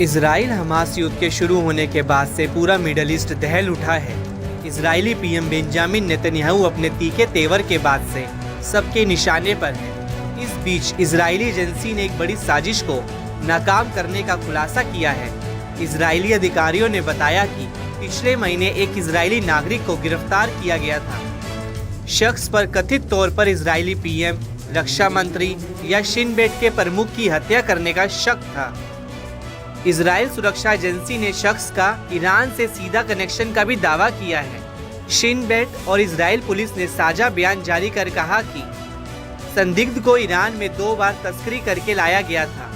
Israel Hamas युद्ध के शुरू होने के बाद से पूरा मिडल ईस्ट दहल उठा है। इजरायली पीएम बेंजामिन नेतन्याहू अपने तीखे तेवर के बाद से सबके निशाने पर है। इस बीच इजरायली एजेंसी ने एक बड़ी साजिश को नाकाम करने का खुलासा किया है। इजरायली अधिकारियों ने बताया कि पिछले महीने एक इजरायली नागरिक को गिरफ्तार किया गया था। शख्स पर कथित तौर पर इजरायली पीएम, रक्षा मंत्री या शिन बेट के प्रमुख की हत्या करने का शक था। इजराइल सुरक्षा एजेंसी ने शख्स का ईरान से सीधा कनेक्शन का भी दावा किया है। शिन बेट और इजराइल पुलिस ने साझा बयान जारी कर कहा कि संदिग्ध को ईरान में 2 बार तस्करी करके लाया गया था।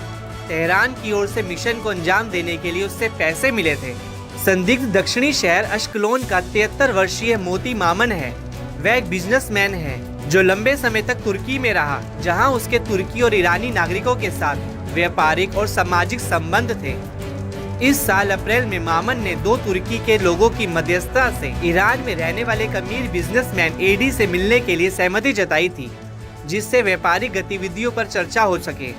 तेहरान की ओर से मिशन को अंजाम देने के लिए उससे पैसे मिले थे। संदिग्ध दक्षिणी शहर अश्कलोन का 73 वर्षीय मोती मामन है। वह एक बिजनेसमैन है जो लंबे समय तक तुर्की में रहा, जहां उसके तुर्की और ईरानी नागरिकों के साथ व्यापारिक और सामाजिक संबंध थे। इस साल अप्रैल में मामन ने 2 तुर्की के लोगों की मध्यस्थता से ईरान में रहने वाले एक अमीर बिजनेसमैन एडी से मिलने के लिए सहमति जताई थी, जिससे व्यापारिक गतिविधियों पर चर्चा हो सके।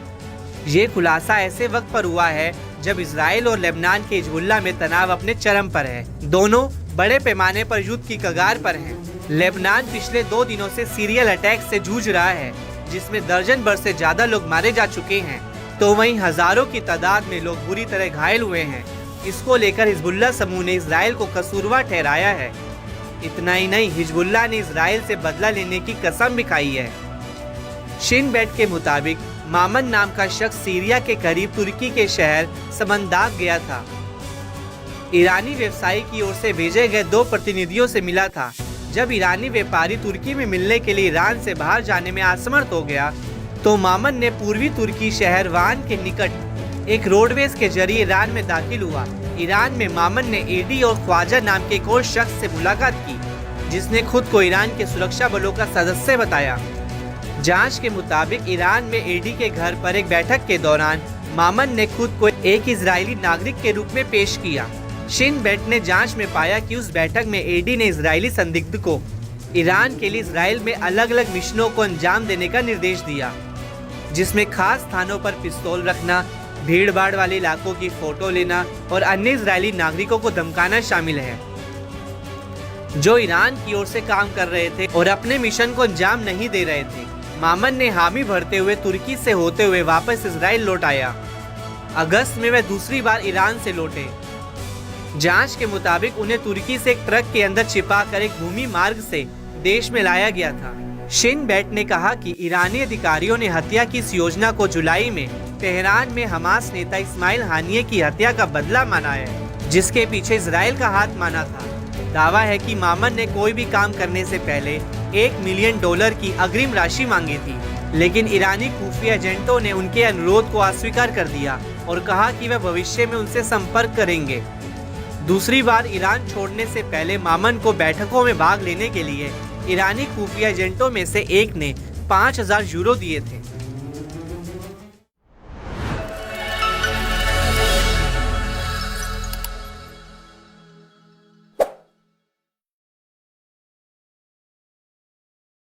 ये खुलासा ऐसे वक्त पर हुआ है जब इजराइल और लेबनान के हिजबुल्लाह में तनाव अपने चरम पर है। दोनों बड़े पैमाने पर युद्ध की कगार पर हैं। लेबनान पिछले 2 दिनों से सीरियल अटैक से जूझ रहा है, जिसमें दर्जन भर से ज्यादा लोग मारे जा चुके हैं, तो वहीं हजारों की तादाद में लोग बुरी तरह घायल हुए हैं। इसको लेकर हिजबुल्लाह समूह ने इजराइल को कसूरवार ठहराया है। इतना ही नहीं, हिजबुल्लाह ने इजराइल से बदला लेने की कसम भी खाई है। शिन बेट के मुताबिक मामन नाम का शख्स सीरिया के करीब तुर्की के शहर समंदाग गया था। ईरानी व्यवसायी की ओर से भेजे गए 2 प्रतिनिधियों से मिला था। जब ईरानी व्यापारी तुर्की में मिलने के लिए ईरान से बाहर जाने में असमर्थ हो गया, तो मामन ने पूर्वी तुर्की शहर वान के निकट एक रोडवेज के जरिए ईरान में दाखिल हुआ। ईरान में मामन ने एडी और ख्वाजा नाम के एक और शख्स से मुलाकात की, जिसने खुद को ईरान के सुरक्षा बलों का सदस्य बताया। जांच के मुताबिक ईरान में एडी के घर पर एक बैठक के दौरान मामन ने खुद को एक इजरायली नागरिक के रूप में पेश किया। शिन बेट ने जांच में पाया कि उस बैठक में एडी ने इजरायली संदिग्ध को ईरान के लिए इजराइल में अलग अलग मिशनों को अंजाम देने का निर्देश दिया, जिसमें खास स्थानों पर पिस्तौल रखना, भीड़ भाड़ वाले इलाकों की फोटो लेना और अन्य इजरायली नागरिकों को धमकाना शामिल है, जो ईरान की ओर से काम कर रहे थे और अपने मिशन को अंजाम नहीं दे रहे थे। मामन ने हामी भरते हुए तुर्की से होते हुए वापस इजराइल लौट आया। अगस्त में वह दूसरी बार ईरान से लौटे। जांच के मुताबिक उन्हें तुर्की से एक ट्रक के अंदर छिपाकर एक भूमि मार्ग से देश में लाया गया था। शिन बेट ने कहा कि ईरानी अधिकारियों ने हत्या की इस योजना को जुलाई में तेहरान में हमास नेता इस्माइल हानिये की हत्या का बदला माना है, जिसके पीछे इजराइल का हाथ माना था। दावा है कि मामन ने कोई भी काम करने से पहले $1 मिलियन की अग्रिम राशि मांगी थी, लेकिन ईरानी खुफिया एजेंटों ने उनके अनुरोध को अस्वीकार कर दिया और कहा कि वह भविष्य में उनसे संपर्क करेंगे। दूसरी बार ईरान छोड़ने से पहले मामन को बैठकों में भाग लेने के लिए ईरानी खुफिया एजेंटों में से एक ने 5000 यूरो दिए थे।